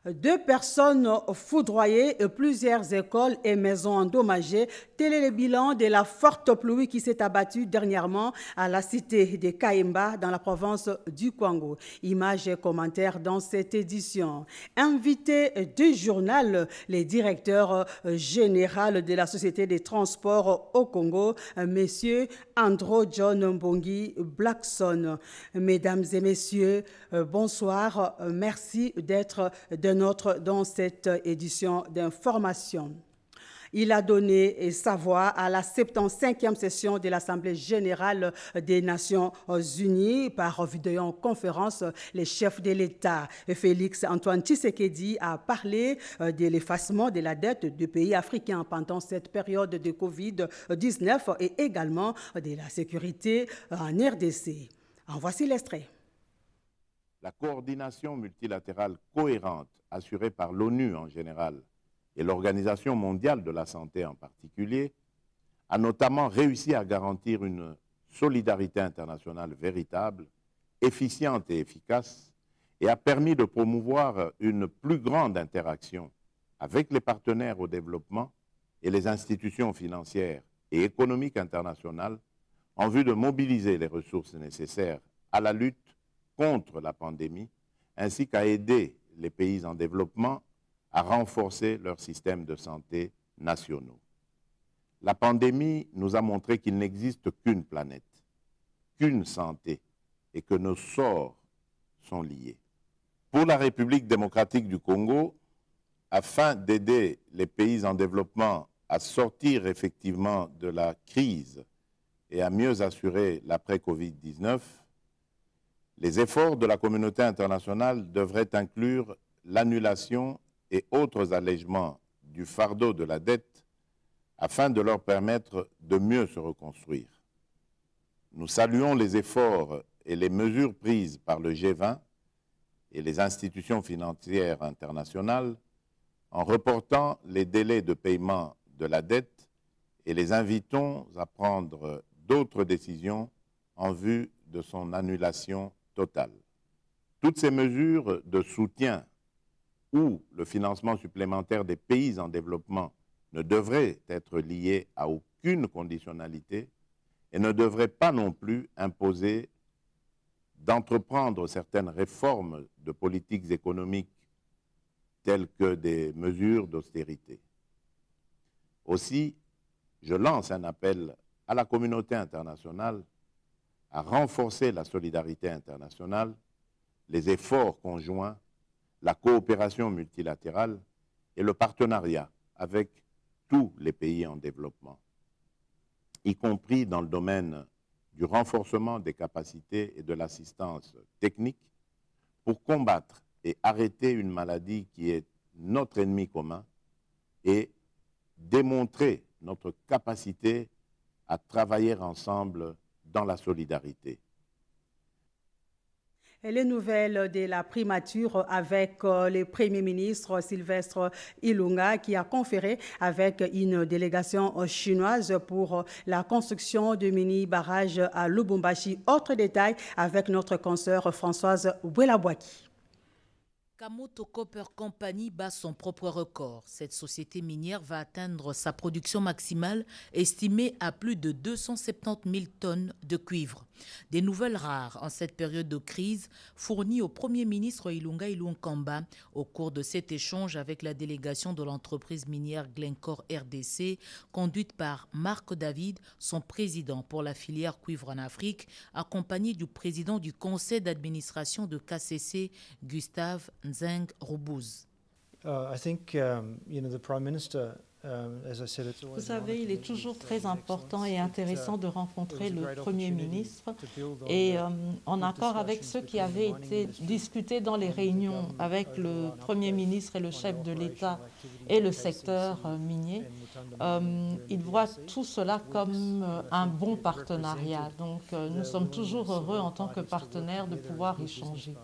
2 personnes foudroyées, plusieurs écoles et maisons endommagées. Tel est le bilan de la forte pluie qui s'est abattue dernièrement à la cité de Kaimba dans la province du Kwango. Images et commentaires dans cette édition. Invité du journal, le directeur général de la Société des transports au Congo, Monsieur Andro John Mbongi Blackson. Mesdames et messieurs, bonsoir. Merci d'être dans cette édition d'information. Il a donné sa voix à la 75e session de l'Assemblée générale des Nations unies par vidéoconférence. Les chefs de l'État, Félix Antoine Tshisekedi, a parlé de l'effacement de la dette du pays africain pendant cette période de Covid-19 et également de la sécurité en RDC. En voici l'extrait. La coordination multilatérale cohérente assurée par l'ONU en général et l'Organisation mondiale de la santé en particulier, a notamment réussi à garantir une solidarité internationale véritable, efficiente et efficace, et a permis de promouvoir une plus grande interaction avec les partenaires au développement et les institutions financières et économiques internationales en vue de mobiliser les ressources nécessaires à la lutte contre la pandémie, ainsi qu'à aider les pays en développement à renforcer leurs systèmes de santé nationaux. La pandémie nous a montré qu'il n'existe qu'une planète, qu'une santé, et que nos sorts sont liés. Pour la République démocratique du Congo, afin d'aider les pays en développement à sortir effectivement de la crise et à mieux assurer l'après-Covid-19, les efforts de la communauté internationale devraient inclure l'annulation et autres allègements du fardeau de la dette afin de leur permettre de mieux se reconstruire. Nous saluons les efforts et les mesures prises par le G20 et les institutions financières internationales en reportant les délais de paiement de la dette et les invitons à prendre d'autres décisions en vue de son annulation totale. Toutes ces mesures de soutien où le financement supplémentaire des pays en développement ne devrait être lié à aucune conditionnalité et ne devrait pas non plus imposer d'entreprendre certaines réformes de politiques économiques telles que des mesures d'austérité. Aussi, je lance un appel à la communauté internationale à renforcer la solidarité internationale, les efforts conjoints, la coopération multilatérale et le partenariat avec tous les pays en développement, y compris dans le domaine du renforcement des capacités et de l'assistance technique pour combattre et arrêter une maladie qui est notre ennemi commun et démontrer notre capacité à travailler ensemble dans la solidarité. Et les nouvelles de la primature avec le Premier ministre Sylvestre Ilunga qui a conféré avec une délégation chinoise pour la construction de mini-barrages à Lubumbashi. Autre détail avec notre consoeur Françoise Bouelabouaki. Kamoto Copper Company bat son propre record. Cette société minière va atteindre sa production maximale estimée à plus de 270 000 tonnes de cuivre. Des nouvelles rares en cette période de crise fournies au Premier ministre Ilunga Ilunkamba au cours de cet échange avec la délégation de l'entreprise minière Glencore RDC conduite par Marc David, son président pour la filière cuivre en Afrique, accompagné du président du conseil d'administration de KCC, Gustave Nzeng Roubouze. Vous savez, il est toujours très important et intéressant de rencontrer le Premier ministre et en accord avec ce qui avait été discuté dans les réunions avec le Premier ministre et le chef de l'État et le secteur minier. Il voit tout cela comme un bon partenariat. Donc nous sommes toujours heureux en tant que partenaires de pouvoir échanger.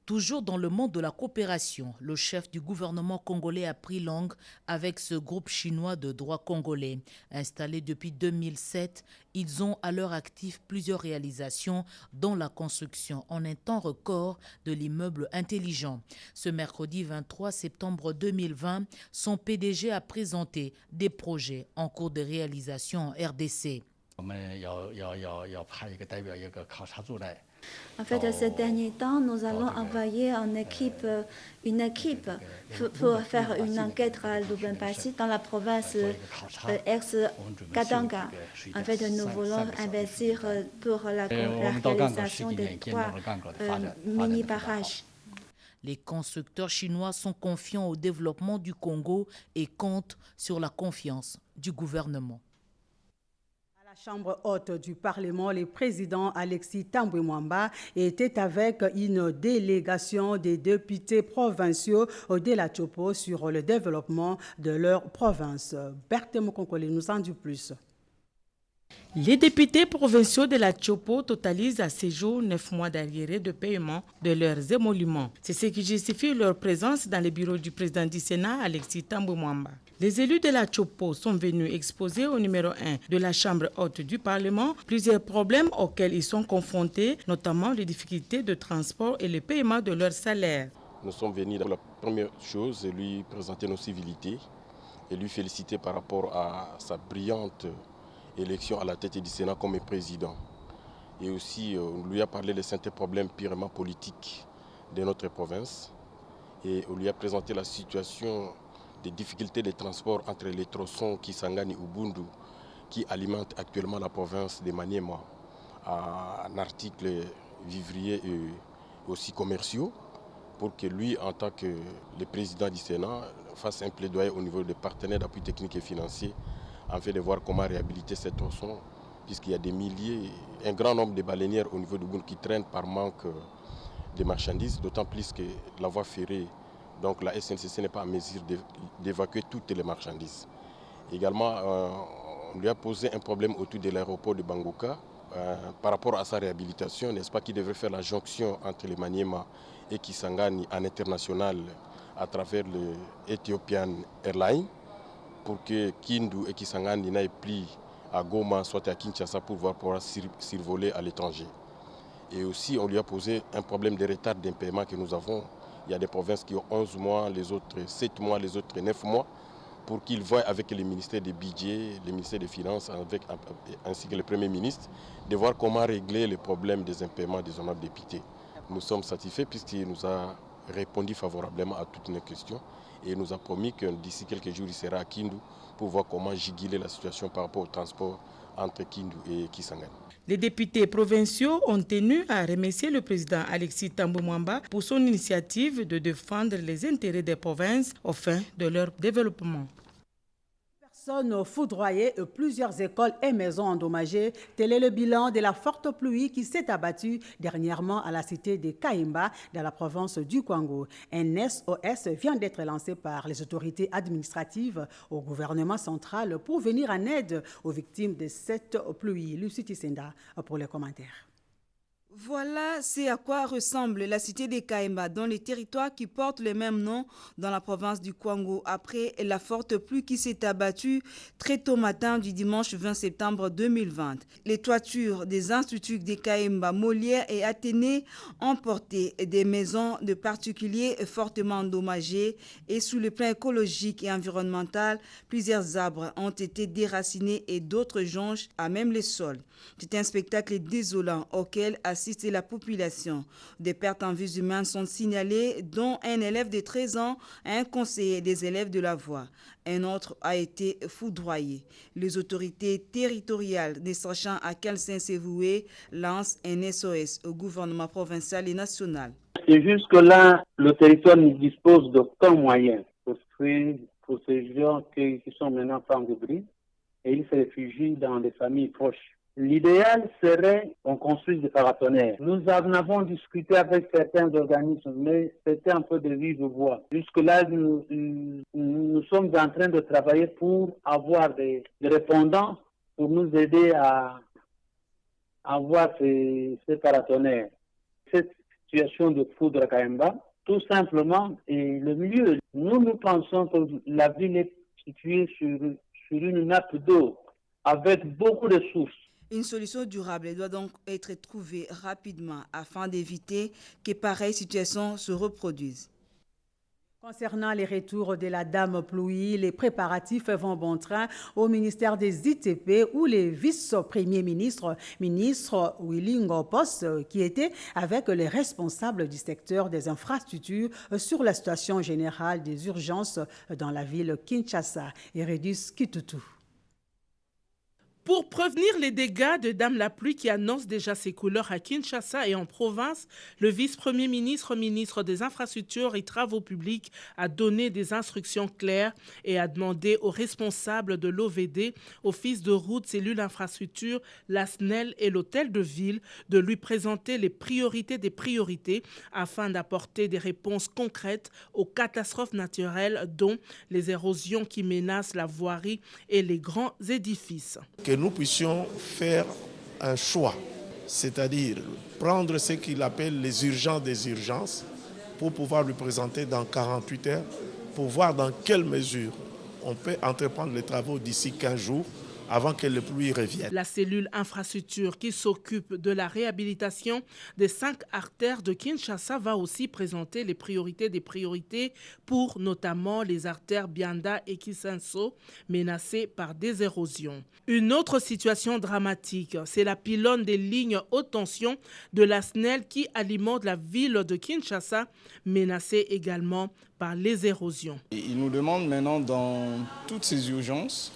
Toujours dans le monde de la coopération, le chef du gouvernement congolais a pris langue avec ce groupe chinois de droit congolais. Installé depuis 2007, ils ont à leur actif plusieurs réalisations, dont la construction en un temps record de l'immeuble intelligent. Ce mercredi 23 septembre 2020, son PDG a présenté des projets en cours de réalisation en RDC. En fait, ces derniers temps, nous allons envoyer une équipe pour faire une enquête à Lubumbashi dans la province ex-Katanga. En fait, nous voulons investir pour la réalisation des 3 mini-barrages. Les constructeurs chinois sont confiants au développement du Congo et comptent sur la confiance du gouvernement. Chambre haute du Parlement, le président Alexis Tambwe Mwamba était avec une délégation des députés provinciaux de la Tchopo sur le développement de leur province. Berthe Mokonkole nous en dit plus. Les députés provinciaux de la Tchopo totalisent à ce jour 9 mois d'arriérés de paiement de leurs émoluments. C'est ce qui justifie leur présence dans le bureau du président du Sénat, Alexis Tambwe Mwamba. Les élus de la Tchopo sont venus exposer au numéro 1 de la Chambre haute du Parlement plusieurs problèmes auxquels ils sont confrontés, notamment les difficultés de transport et le paiement de leur salaire. Nous sommes venus pour la première chose, lui présenter nos civilités et lui féliciter par rapport à sa brillante élection à la tête du Sénat comme président. Et aussi, on lui a parlé des certains problèmes purement politiques de notre province. Et on lui a présenté la situation des difficultés de transport entre les tronçons Kisangani et Ubundu qui alimentent actuellement la province de Maniema. Un article vivrier et aussi commerciaux pour que lui, en tant que le président du Sénat, fasse un plaidoyer au niveau des partenaires d'appui technique et financier afin de voir comment réhabiliter ces tronçons, puisqu'il y a des milliers, un grand nombre de baleinières au niveau du Ubundu qui traînent par manque de marchandises, d'autant plus que la voie ferrée, donc la SNCC n'est pas en mesure d'évacuer toutes les marchandises. Également, on lui a posé un problème autour de l'aéroport de Bangoka par rapport à sa réhabilitation, n'est-ce pas, qui devrait faire la jonction entre les Maniema et Kisangani en international à travers le Ethiopian Airlines pour que Kindu et Kisangani n'aillent plus à Goma, soit à Kinshasa pour pouvoir survoler à l'étranger. Et aussi, on lui a posé un problème de retard d'un paiement que nous avons. Il y a des provinces qui ont 11 mois, les autres 7 mois, les autres 9 mois, pour qu'ils voient avec le ministère des Budgets, le ministère des Finances, ainsi que le Premier ministre, de voir comment régler le problème des impaiements des honorables députés. Nous sommes satisfaits puisqu'il nous a répondu favorablement à toutes nos questions et il nous a promis que d'ici quelques jours, il sera à Kindu pour voir comment juguler la situation par rapport au transport entre Kindu et Kisangani. Les députés provinciaux ont tenu à remercier le président Alexis Tambwe Mwamba pour son initiative de défendre les intérêts des provinces au fin de leur développement. Personnes foudroyées et plusieurs écoles et maisons endommagées. Tel est le bilan de la forte pluie qui s'est abattue dernièrement à la cité de Kaimba dans la province du Kwango. Un SOS vient d'être lancé par les autorités administratives au gouvernement central pour venir en aide aux victimes de cette pluie. Lucie Tissenda pour les commentaires. Voilà, c'est à quoi ressemble la cité de Kaimba dans les territoires qui portent le même nom dans la province du Kwango après la forte pluie qui s'est abattue très tôt matin du dimanche 20 septembre 2020. Les toitures des instituts de Kaimba, Molière et Athénée ont porté des maisons de particuliers fortement endommagées et sous le plan écologique et environnemental, plusieurs arbres ont été déracinés et d'autres jonchent à même les sols. C'est un spectacle désolant auquel assiste la population. Des pertes en vies humaines sont signalées, dont un élève de 13 ans, un conseiller des élèves de la voie. Un autre a été foudroyé. Les autorités territoriales, ne sachant à quel sens se vouer, lancent un SOS au gouvernement provincial et national. Et jusque-là, le territoire ne dispose d'aucun moyen pour ces gens qui sont maintenant sans abri et ils se réfugient dans des familles proches. L'idéal serait qu'on construise des paratonnerres. Nous en avons discuté avec certains organismes, mais c'était un peu de vive voix. Jusque-là, nous sommes en train de travailler pour avoir des répondants pour nous aider à avoir ces paratonnerres. situation de foudre à Kaemba. Tout simplement, et le milieu. Nous pensons que la ville est située sur une nappe d'eau avec beaucoup de sources. Une solution durable doit donc être trouvée rapidement afin d'éviter que pareilles situations se reproduisent. Concernant les retours de la Dame Pluie, les préparatifs vont bon train au ministère des ITP où les vice-premiers ministres, ministre Willy Ngopos, qui était avec les responsables du secteur des infrastructures sur la situation générale des urgences dans la ville Kinshasa et Redus Kitutu. Pour prévenir les dégâts de Dame la Pluie qui annonce déjà ses couleurs à Kinshasa et en province, le vice-premier ministre, ministre des Infrastructures et Travaux publics a donné des instructions claires et a demandé aux responsables de l'OVD, Office de route, cellule infrastructure, la SNEL et l'hôtel de ville de lui présenter les priorités des priorités afin d'apporter des réponses concrètes aux catastrophes naturelles dont les érosions qui menacent la voirie et les grands édifices. Que nous puissions faire un choix, c'est-à-dire prendre ce qu'il appelle les urgences des urgences pour pouvoir lui présenter dans 48 heures, pour voir dans quelle mesure on peut entreprendre les travaux d'ici 15 jours avant que les pluies reviennent. La cellule infrastructure qui s'occupe de la réhabilitation des 5 artères de Kinshasa va aussi présenter les priorités des priorités pour notamment les artères Bianda et Kisenso menacées par des érosions. Une autre situation dramatique, c'est la pylône des lignes haute tension de la SNEL qui alimente la ville de Kinshasa, menacée également par les érosions. Il nous demande maintenant dans toutes ces urgences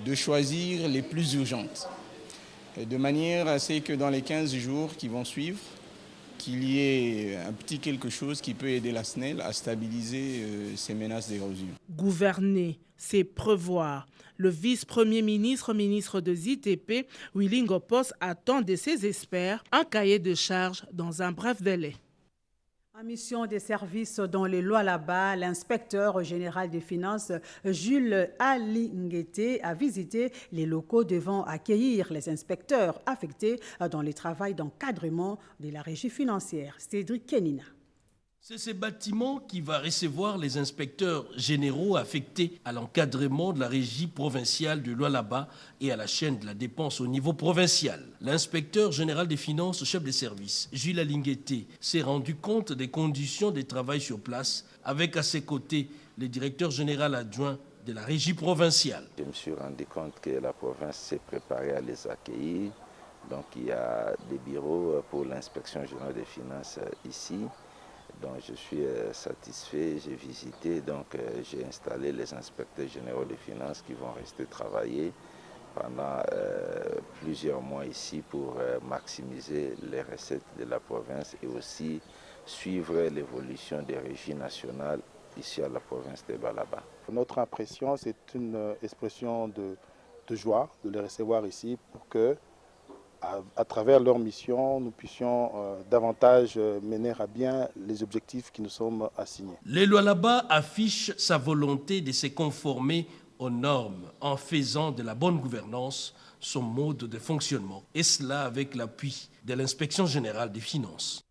de choisir les plus urgentes, de manière à ce que dans les 15 jours qui vont suivre, qu'il y ait un petit quelque chose qui peut aider la SNEL à stabiliser ces menaces d'érosion. Gouverner, c'est prévoir. Le vice-premier ministre, ministre des ITP, Willy Ngopos, attend de ses experts un cahier de charges dans un bref délai. En mission des services dans les lois là-bas, l'inspecteur général des finances, Jules Alinguete, a visité les locaux devant accueillir les inspecteurs affectés dans les travaux d'encadrement de la régie financière. Cédric Kenina. C'est ce bâtiment qui va recevoir les inspecteurs généraux affectés à l'encadrement de la régie provinciale du Lualaba et à la chaîne de la dépense au niveau provincial. L'inspecteur général des finances, chef des services, Jules Alinguete, s'est rendu compte des conditions de travail sur place avec à ses côtés le directeur général adjoint de la régie provinciale. Je me suis rendu compte que la province s'est préparée à les accueillir. Donc il y a des bureaux pour l'inspection générale des finances ici. Donc je suis satisfait, j'ai visité, donc j'ai installé les inspecteurs généraux des finances qui vont rester travailler pendant plusieurs mois ici pour maximiser les recettes de la province et aussi suivre l'évolution des régies nationales ici à la province de Lualaba. Notre impression, c'est une expression de joie de les recevoir ici pour que à travers leur mission, nous puissions davantage mener à bien les objectifs qui nous sont assignés. Le Lualaba affiche sa volonté de se conformer aux normes en faisant de la bonne gouvernance son mode de fonctionnement, et cela avec l'appui de l'Inspection générale des finances.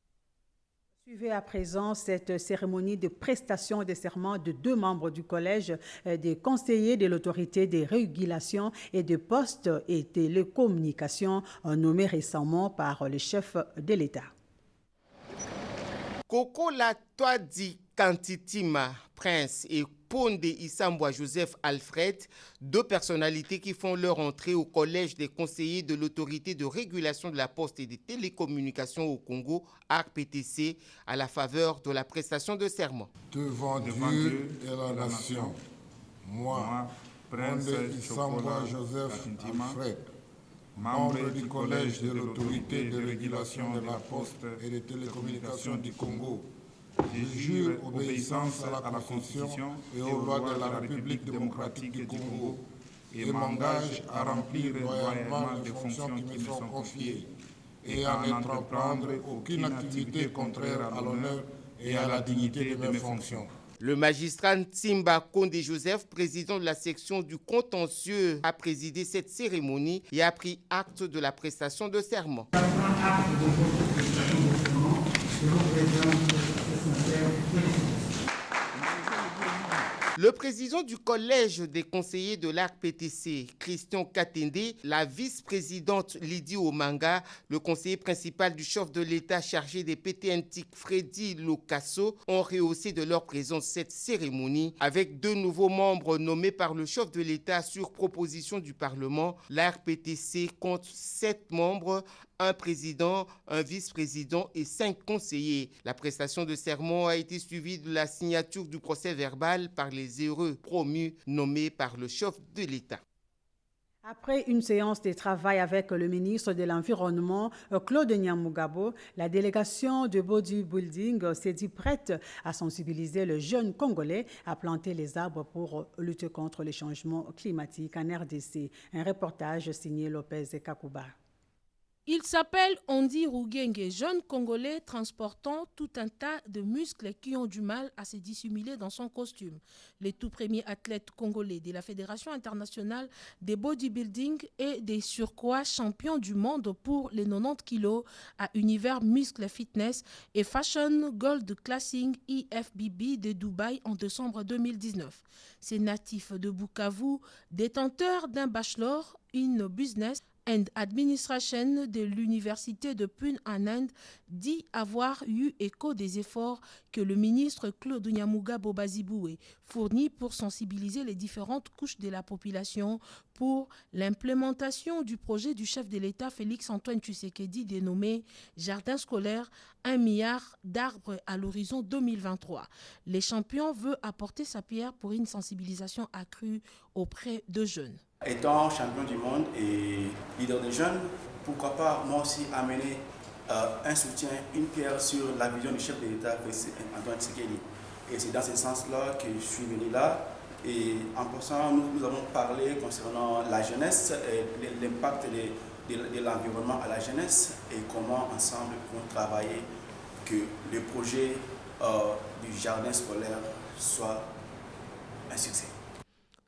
Suivez à présent cette cérémonie de prestation de serment de 2 membres du collège des conseillers de l'autorité des régulations et des postes et télécommunications nommés récemment par le chef de l'État. Koko la Toadi Kantitima Prince et Ponde Isambwa Joseph Alfred, 2 personnalités qui font leur entrée au collège des conseillers de l'autorité de régulation de la poste et des télécommunications au Congo, ARPTC, à la faveur de la prestation de serment. Devant Dieu et la nation, moi, Prince Isambwa Joseph Alfred, membre du collège de l'autorité de régulation de la poste et des télécommunications du Congo, je jure obéissance à la Constitution et aux lois de la République démocratique du Congo et m'engage à remplir loyalement les fonctions qui me sont confiées et à n'entreprendre aucune activité contraire à l'honneur et à la dignité de mes fonctions. Le magistrat Ntimba Konde Joseph, président de la section du contentieux, a présidé cette cérémonie et a pris acte de la prestation de serment. Le président du collège des conseillers de l'ARC-PTC, Christian Katende, la vice-présidente Lydie Omanga, le conseiller principal du chef de l'État chargé des PTNTIC, Freddy Locasso, ont rehaussé de leur présence cette cérémonie. Avec 2 nouveaux membres nommés par le chef de l'État sur proposition du Parlement, l'ARC-PTC compte 7 membres, un président, un vice-président et 5 conseillers. La prestation de serment a été suivie de la signature du procès verbal par les heureux promus nommés par le chef de l'État. Après une séance de travail avec le ministre de l'Environnement, Claude Nyamugabo, la délégation de bodybuilding s'est dit prête à sensibiliser le jeune Congolais à planter les arbres pour lutter contre les changements climatiques en RDC. Un reportage signé Lopez Kakuba. Il s'appelle Ondi Rugenge, jeune Congolais transportant tout un tas de muscles qui ont du mal à se dissimuler dans son costume. Le tout premier athlète congolais de la Fédération internationale des bodybuilding et des surcroît champion du monde pour les 90 kilos à Univers Muscle Fitness et Fashion Gold Classing IFBB de Dubaï en décembre 2019. C'est natif de Bukavu, détenteur d'un bachelor in business and Administration de l'Université de Pune en Inde, dit avoir eu écho des efforts que le ministre Claude Nyamugabo Baziboué fournit pour sensibiliser les différentes couches de la population pour l'implémentation du projet du chef de l'État Félix-Antoine Tshisekedi dénommé Jardin scolaire, 1 milliard d'arbres à l'horizon 2023. Les champions veulent apporter sa pierre pour une sensibilisation accrue auprès de jeunes. Étant champion du monde et leader des jeunes, pourquoi pas moi aussi amener un soutien, une pierre sur la vision du chef de l'État, Antoine Tshisekedi. Et c'est dans ce sens-là que je suis venu là. Et en passant, nous avons parlé concernant la jeunesse, l'impact de l'environnement à la jeunesse et comment ensemble nous pouvons travailler que le projet du jardin scolaire soit un succès.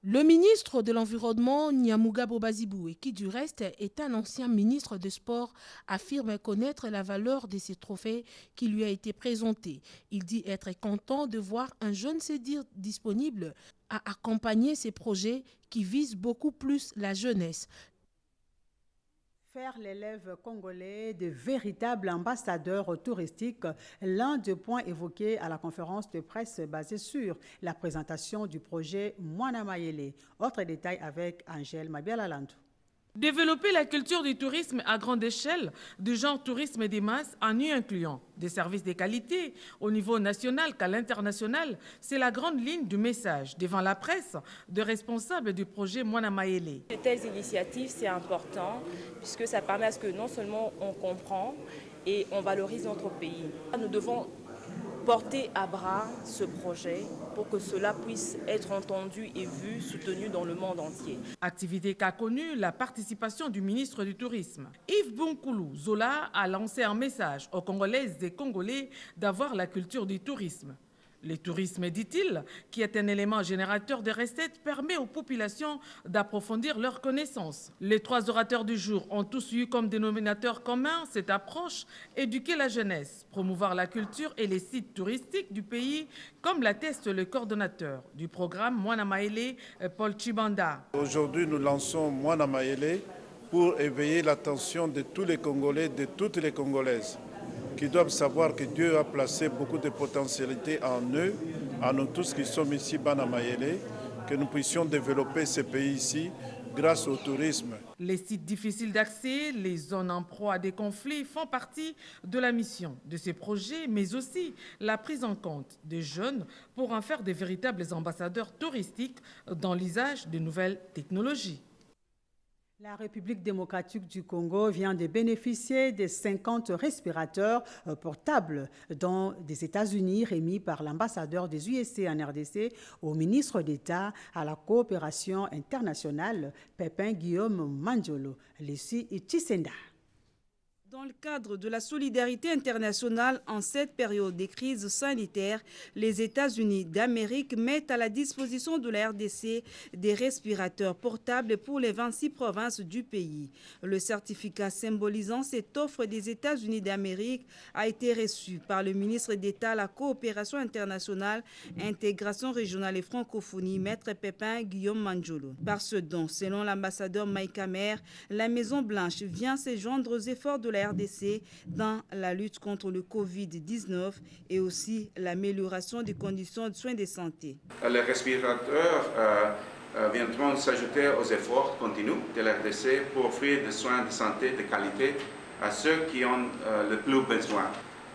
Le ministre de l'Environnement, Nyamugabo Baziboué, qui du reste est un ancien ministre des Sports, affirme connaître la valeur de ces trophées qui lui a été présenté. Il dit être content de voir un jeune se dire disponible à accompagner ces projets qui visent beaucoup plus la jeunesse. Faire l'élève congolais de véritables ambassadeurs touristiques, l'un des points évoqués à la conférence de presse basée sur la présentation du projet Mwana Mayele. Autre détail avec Angèle Mabiala-Lantou. Développer la culture du tourisme à grande échelle, du genre tourisme des masses en y incluant des services de qualité au niveau national qu'à l'international, c'est la grande ligne du message devant la presse de responsables du projet Mwana Mayele. De telles initiatives, c'est important puisque ça permet à ce que non seulement on comprend et on valorise notre pays. Nous devons porter à bras ce projet pour que cela puisse être entendu et vu, soutenu dans le monde entier. Activité qu'a connue la participation du ministre du Tourisme. Yves Bunkoulou Zola a lancé un message aux Congolaises et Congolais d'avoir la culture du tourisme. Le tourisme, dit-il, qui est un élément générateur de recettes, permet aux populations d'approfondir leurs connaissances. Les 3 orateurs du jour ont tous eu comme dénominateur commun cette approche, éduquer la jeunesse, promouvoir la culture et les sites touristiques du pays, comme l'atteste le coordonnateur du programme Mwana Mayele, Paul Chibanda. Aujourd'hui, nous lançons Mwana Mayele pour éveiller l'attention de tous les Congolais, de toutes les Congolaises, qui doivent savoir que Dieu a placé beaucoup de potentialités en eux, en nous tous qui sommes ici, Bana Mayele, que nous puissions développer ce pays ici grâce au tourisme. Les sites difficiles d'accès, les zones en proie à des conflits font partie de la mission de ces projets, mais aussi la prise en compte des jeunes pour en faire des véritables ambassadeurs touristiques dans l'usage de nouvelles technologies. La République démocratique du Congo vient de bénéficier de 50 respirateurs portables, dont des États-Unis remis par l'ambassadeur des USA en RDC au ministre d'État à la coopération internationale, Pépin Guillaume Mandiolo, Lucie Tshisenda. Dans le cadre de la solidarité internationale en cette période de crise sanitaire, les États-Unis d'Amérique mettent à la disposition de la RDC des respirateurs portables pour les 26 provinces du pays. Le certificat symbolisant cette offre des États-Unis d'Amérique a été reçu par le ministre d'État à la coopération internationale, intégration régionale et francophonie, Maître Pépin Guillaume Manjolo. Par ce don, selon l'ambassadeur Mike Hammer, la Maison-Blanche vient se joindre aux efforts de la RDC dans la lutte contre le Covid-19 et aussi l'amélioration des conditions de soins de santé. Les respirateurs viendront s'ajouter aux efforts continus de la RDC pour offrir des soins de santé de qualité à ceux qui ont le plus besoin.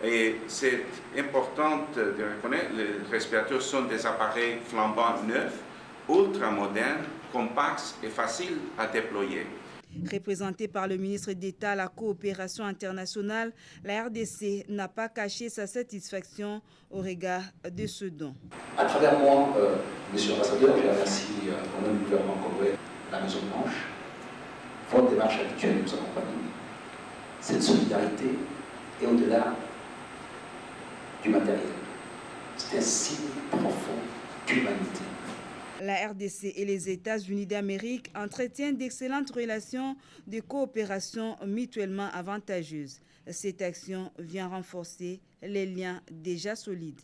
Et c'est important de reconnaître que les respirateurs sont des appareils flambants neufs, ultra modernes, compacts et faciles à déployer. Représenté par le ministre d'État à la coopération internationale, la RDC n'a pas caché sa satisfaction au regard de ce don. À travers moi, monsieur l'ambassadeur, je remercie au nom du gouvernement congolais, la Maison-Blanche. Votre démarche habituelle nous accompagne. Cette solidarité est au-delà du matériel. C'est un signe profond d'humanité. La RDC et les États-Unis d'Amérique entretiennent d'excellentes relations de coopération mutuellement avantageuses. Cette action vient renforcer les liens déjà solides.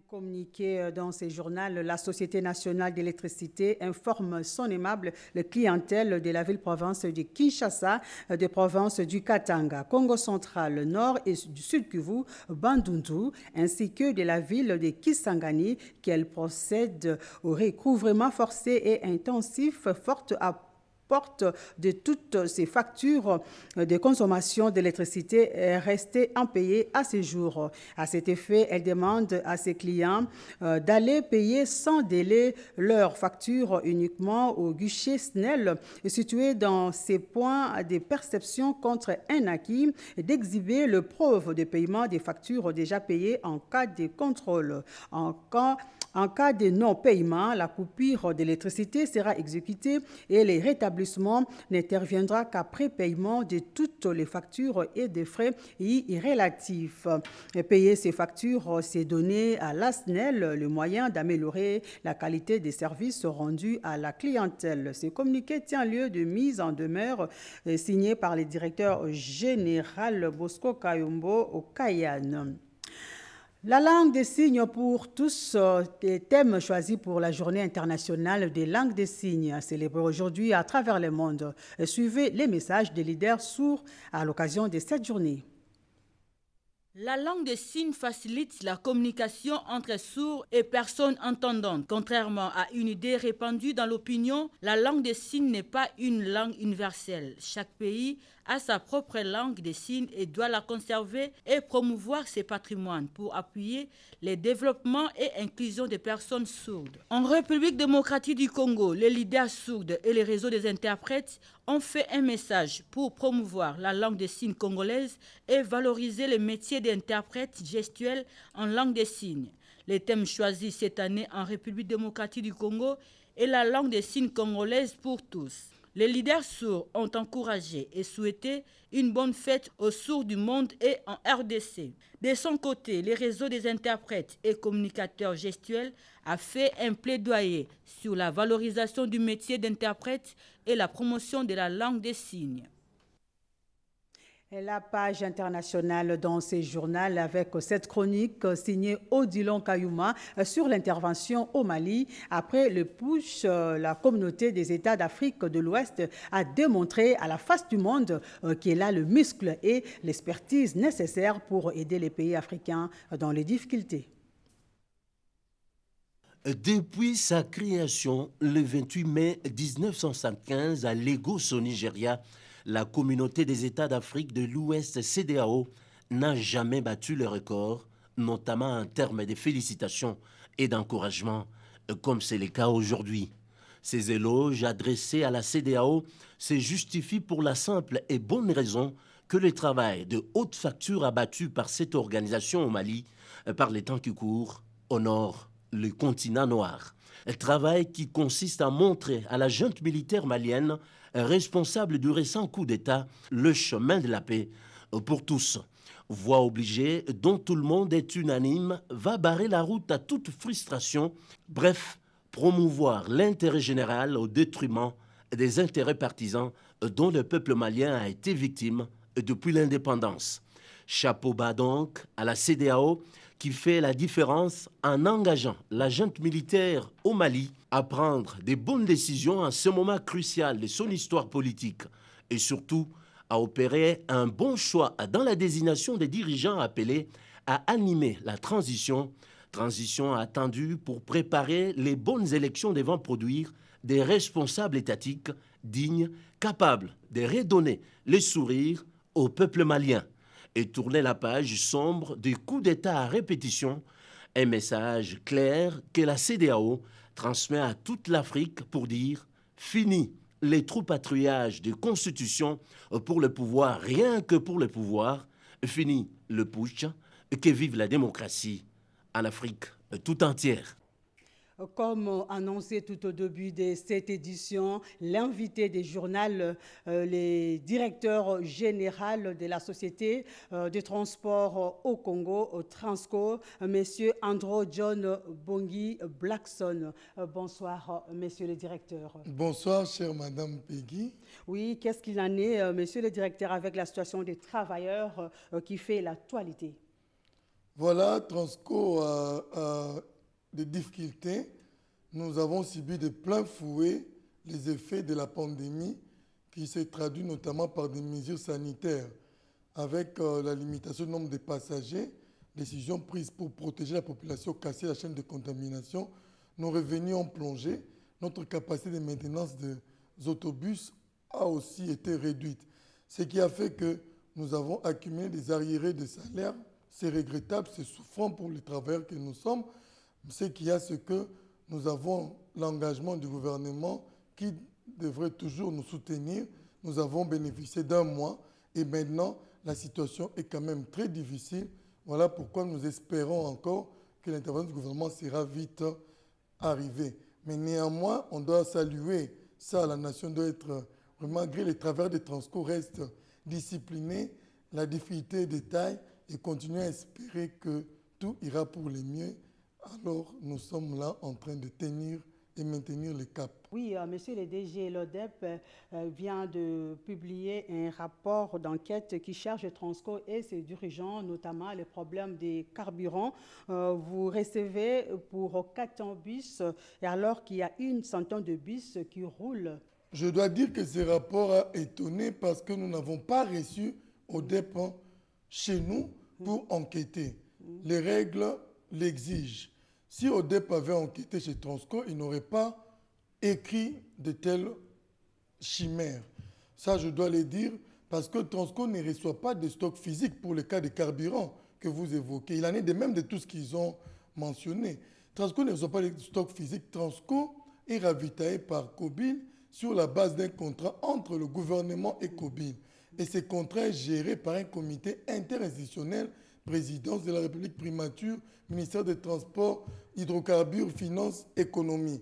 Communiqué dans ce journal, la Société nationale d'électricité informe son aimable clientèle de la ville-province de Kinshasa, des provinces du Katanga, Congo central, Nord et du Sud Kivu, Bandundu, ainsi que de la ville de Kisangani qu'elle procède au recouvrement forcé et intensif, forte à porte de toutes ces factures de consommation d'électricité restées impayées à ce jour. À cet effet, elle demande à ses clients d'aller payer sans délai leurs factures uniquement au guichet SNEL situé dans ces points de perception contre un acquis et d'exhiber le preuve de paiement des factures déjà payées en cas de contrôle. En cas de non-paiement, la coupure d'électricité sera exécutée et le rétablissement n'interviendra qu'après paiement de toutes les factures et des frais y relatifs. Payer ces factures, c'est donner à l'ASNEL le moyen d'améliorer la qualité des services rendus à la clientèle. Ce communiqué tient lieu de mise en demeure signé par le directeur général Bosco Kayombo au Kayan. La langue des signes pour tous, des thèmes choisis pour la Journée internationale des langues des signes, célébrée aujourd'hui à travers le monde. Suivez les messages des leaders sourds à l'occasion de cette journée. La langue des signes facilite la communication entre sourds et personnes entendantes. Contrairement à une idée répandue dans l'opinion, la langue des signes n'est pas une langue universelle. Chaque pays a sa propre langue des signes et doit la conserver et promouvoir ses patrimoines pour appuyer les développements et inclusion des personnes sourdes. En République démocratique du Congo, les leaders sourds et les réseaux des interprètes ont fait un message pour promouvoir la langue des signes congolaise et valoriser les métiers d'interprètes gestuels en langue des signes. Les thèmes choisis cette année en République démocratique du Congo est la langue des signes congolaise pour tous. Les leaders sourds ont encouragé et souhaité une bonne fête aux sourds du monde et en RDC. De son côté, les réseaux des interprètes et communicateurs gestuels a fait un plaidoyer sur la valorisation du métier d'interprète et la promotion de la langue des signes. La page internationale dans ce journal avec cette chronique signée Odilon Kayuma sur l'intervention au Mali. Après le push, la communauté des États d'Afrique de l'Ouest a démontré à la face du monde qu'elle a le muscle et l'expertise nécessaires pour aider les pays africains dans les difficultés. Depuis sa création le 28 mai 1975 à Lagos au Nigeria, la communauté des États d'Afrique de l'Ouest, CEDEAO, n'a jamais battu le record, notamment en termes de félicitations et d'encouragement, comme c'est le cas aujourd'hui. Ces éloges adressés à la CEDEAO se justifient pour la simple et bonne raison que le travail de haute facture abattu par cette organisation au Mali, par les temps qui courent, honore le continent noir. Un travail qui consiste à montrer à la junte militaire malienne, responsable du récent coup d'État, le chemin de la paix pour tous. Voie obligée dont tout le monde est unanime va barrer la route à toute frustration. Bref, promouvoir l'intérêt général au détriment des intérêts partisans dont le peuple malien a été victime depuis l'indépendance. Chapeau bas donc à la CEDEAO qui fait la différence en engageant la junte militaire au Mali à prendre des bonnes décisions en ce moment crucial de son histoire politique et surtout à opérer un bon choix dans la désignation des dirigeants appelés à animer la transition attendue pour préparer les bonnes élections devant produire des responsables étatiques dignes, capables de redonner le sourire au peuple malien et tourner la page sombre des coups d'État à répétition, un message clair que la CEDEAO transmet à toute l'Afrique pour dire « Fini les troupatrouillages de constitution pour le pouvoir, rien que pour le pouvoir, fini le putsch, que vive la démocratie en Afrique tout entière ». Comme annoncé tout au début de cette édition, l'invité du journal, le directeur général de la Société de transport au Congo, Transco, M. Andrew John Bongi Blackson. Bonsoir, Monsieur le directeur. Bonsoir, chère Madame Peggy. Oui, qu'est-ce qu'il en est, Monsieur le directeur, avec la situation des travailleurs qui fait l'actualité? Voilà, Transco a des difficultés. Nous avons subi de plein fouet les effets de la pandémie qui se traduit notamment par des mesures sanitaires avec la limitation du nombre de passagers, décisions prises pour protéger la population, casser la chaîne de contamination. Nos revenus ont plongé. Notre capacité de maintenance des autobus a aussi été réduite. Ce qui a fait que nous avons accumulé des arriérés de salaire. C'est regrettable, c'est souffrant pour les travailleurs que nous sommes. Ce qu'il y a, c'est que nous avons l'engagement du gouvernement qui devrait toujours nous soutenir. Nous avons bénéficié d'un mois et maintenant, la situation est quand même très difficile. Voilà pourquoi nous espérons encore que l'intervention du gouvernement sera vite arrivée. Mais néanmoins, on doit saluer ça. La nation doit être, malgré les travers des Transco, reste disciplinée. La difficulté est de taille et continuer à espérer que tout ira pour le mieux. Alors, nous sommes là en train de tenir et maintenir le cap. Oui, monsieur le DG, l'ODEP vient de publier un rapport d'enquête qui cherche Transco et ses dirigeants, notamment les problèmes des carburants. Vous recevez pour 400 bus, alors qu'il y a une centaine de bus qui roulent. Je dois dire que ce rapport a étonné parce que nous n'avons pas reçu ODEP chez nous pour enquêter. Les règles l'exigent. Si ODEP avait enquêté chez Transco, il n'aurait pas écrit de telles chimères. Ça, je dois le dire, parce que Transco ne reçoit pas de stock physique pour le cas des carburants que vous évoquez. Il en est de même de tout ce qu'ils ont mentionné. Transco ne reçoit pas de stock physique. Transco est ravitaillé par Cobil sur la base d'un contrat entre le gouvernement et Cobil. Et ce contrat est géré par un comité interinstitutionnel, présidence de la République, primature, ministère des Transports, hydrocarbures, finances, économie.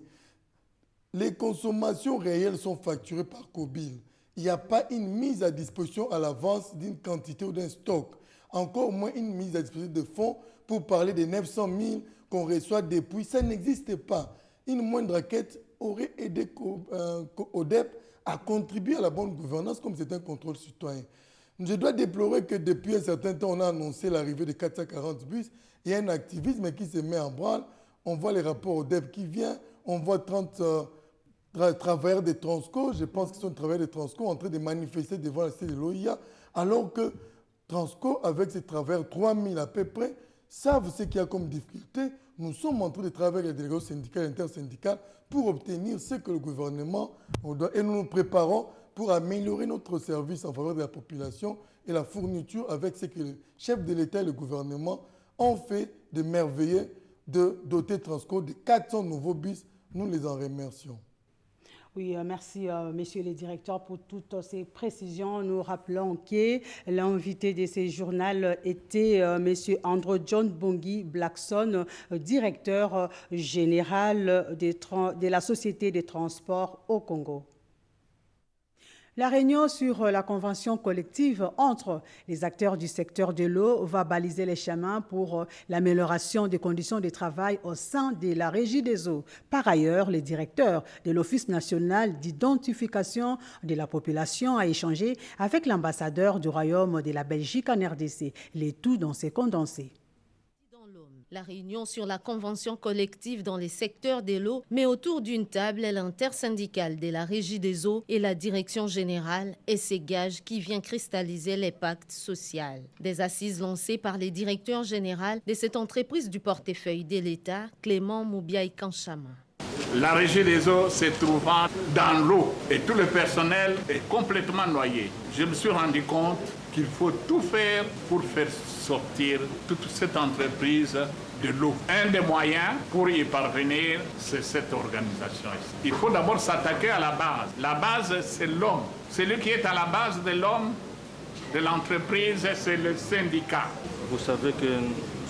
Les consommations réelles sont facturées par Cobil. Il n'y a pas une mise à disposition à l'avance d'une quantité ou d'un stock. Encore moins une mise à disposition de fonds pour parler des 900 000 qu'on reçoit depuis. Ça n'existe pas. Une moindre enquête aurait aidé ODEP à contribuer à la bonne gouvernance comme c'est un contrôle citoyen. Je dois déplorer que depuis un certain temps, on a annoncé l'arrivée de 440 bus. Il y a un activisme qui se met en branle. On voit les rapports ODEP qui viennent. On voit 30 travailleurs de Transco, je pense qu'ils sont travailleurs de Transco, en train de manifester devant la cité de l'OIA, alors que Transco, avec ses travailleurs, 3000 à peu près, savent ce qu'il y a comme difficulté. Nous sommes en train de travailler avec les délégations syndicales et intersyndicales pour obtenir ce que le gouvernement doit. Et nous nous préparons pour améliorer notre service en faveur de la population et la fourniture avec ce que le chef de l'État et le gouvernement ont fait de merveilleux de doter Transco de 400 nouveaux bus. Nous les en remercions. Oui, merci, messieurs les directeurs, pour toutes ces précisions. Nous rappelons que l'invité de ce journal était monsieur Andrew John Bongi Blackson, directeur général de la Société des transports au Congo. La réunion sur la convention collective entre les acteurs du secteur de l'eau va baliser les chemins pour l'amélioration des conditions de travail au sein de la Régie des eaux. Par ailleurs, le directeur de l'Office national d'identification de la population a échangé avec l'ambassadeur du Royaume de la Belgique en RDC. Le tout dans ses condensés. La réunion sur la convention collective dans les secteurs de l'eau met autour d'une table l'intersyndicale de la Régie des eaux et la direction générale et ses gages qui vient cristalliser les pactes sociaux. Des assises lancées par les directeurs généraux de cette entreprise du portefeuille de l'État, Clément Moubiaï Kanchama. La Régie des eaux se trouvant dans l'eau et tout le personnel est complètement noyé. Je me suis rendu compte qu'il faut tout faire pour faire sortir toute cette entreprise de l'eau. Un des moyens pour y parvenir, c'est cette organisation ici. Il faut d'abord s'attaquer à la base. La base, c'est l'homme. Celui qui est à la base de l'homme, de l'entreprise, c'est le syndicat. Vous savez que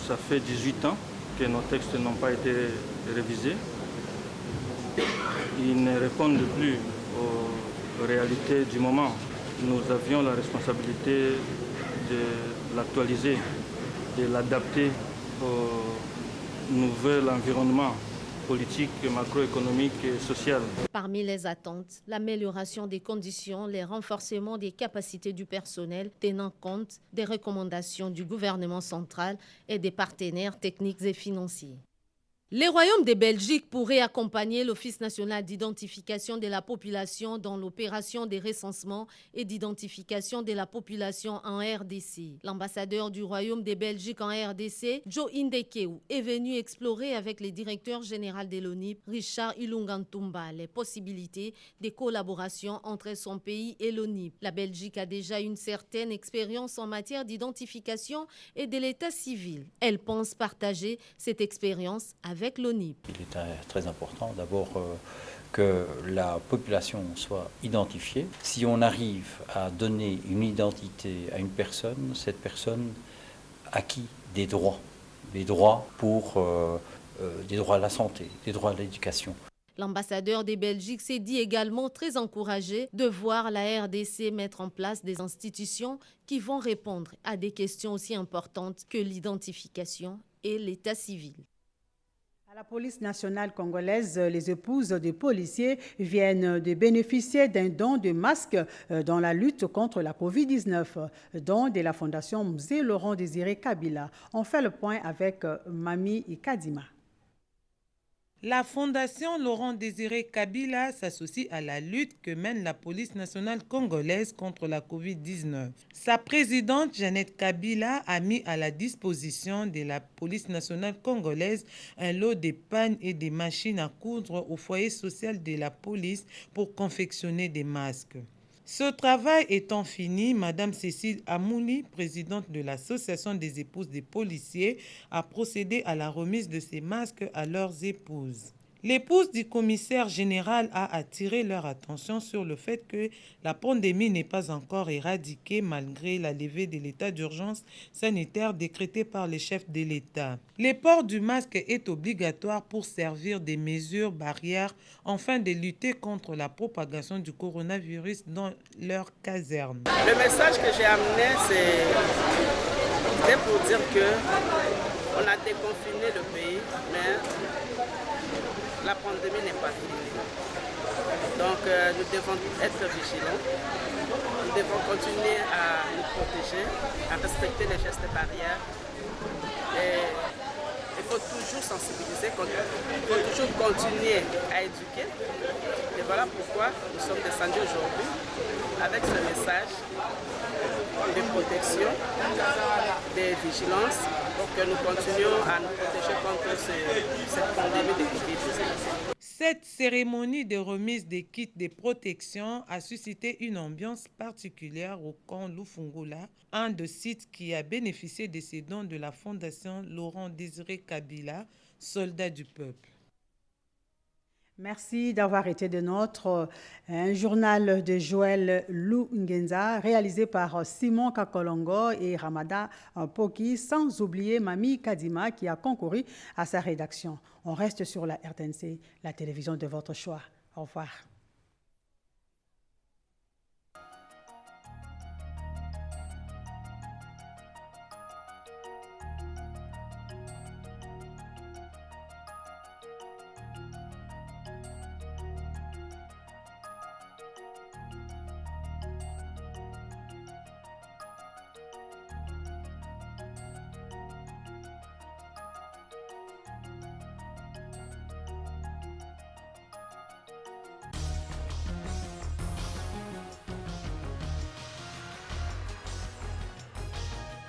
ça fait 18 ans que nos textes n'ont pas été révisés. Ils ne répondent plus aux réalités du moment. Nous avions la responsabilité de l'actualiser, de l'adapter au nouvel environnement politique, macroéconomique et social. Parmi les attentes, l'amélioration des conditions, le renforcement des capacités du personnel, tenant compte des recommandations du gouvernement central et des partenaires techniques et financiers. Les royaumes de Belgique pourraient accompagner l'Office national d'identification de la population dans l'opération de recensement et d'identification de la population en RDC. L'ambassadeur du royaume de Belgique en RDC, Joe Indekeu, est venu explorer avec le directeur général de l'ONIP, Richard Ilungantumba, les possibilités de collaboration entre son pays et l'ONIP. La Belgique a déjà une certaine expérience en matière d'identification et de l'état civil. Elle pense partager cette expérience avec l'ONIP. Il est très important d'abord que la population soit identifiée. Si on arrive à donner une identité à une personne, cette personne acquit des droits pour des droits à la santé, des droits à l'éducation. L'ambassadeur de Belgique s'est dit également très encouragé de voir la RDC mettre en place des institutions qui vont répondre à des questions aussi importantes que l'identification et l'état civil. À la police nationale congolaise, les épouses des policiers viennent de bénéficier d'un don de masques dans la lutte contre la COVID-19, don de la Fondation Musée Laurent Désiré Kabila. On fait le point avec Mami Kadima. La Fondation Laurent Désiré Kabila s'associe à la lutte que mène la police nationale congolaise contre la COVID-19. Sa présidente, Jeannette Kabila, a mis à la disposition de la police nationale congolaise un lot de pagnes et des machines à coudre au foyer social de la police pour confectionner des masques. Ce travail étant fini, Mme Cécile Amouli, présidente de l'Association des épouses des policiers, a procédé à la remise de ces masques à leurs épouses. L'épouse du commissaire général a attiré leur attention sur le fait que la pandémie n'est pas encore éradiquée malgré la levée de l'état d'urgence sanitaire décrété par les chefs de l'État. Le port du masque est obligatoire pour servir des mesures barrières afin de lutter contre la propagation du coronavirus dans leur caserne. Le message que j'ai amené, c'était pour dire qu'on a déconfiné le pays, mais la pandémie n'est pas finie. Donc nous devons être vigilants. Nous devons continuer à nous protéger, à respecter les gestes barrières. Et il faut toujours sensibiliser, il faut toujours continuer à éduquer. Et voilà pourquoi nous sommes descendus aujourd'hui avec ce message de protection, de vigilance, pour que nous continuions à nous protéger contre cette pandémie de COVID-19. Cette cérémonie de remise des kits de protection a suscité une ambiance particulière au camp Lufungula, un des sites qui a bénéficié de ces dons de la Fondation Laurent Désiré Kabila, soldat du peuple. Merci d'avoir été de nôtres. Un journal de Joël Lungenza réalisé par Simon Kakolongo et Ramada Poki, sans oublier Mami Kadima qui a concouru à sa rédaction. On reste sur la RTNC, la télévision de votre choix. Au revoir.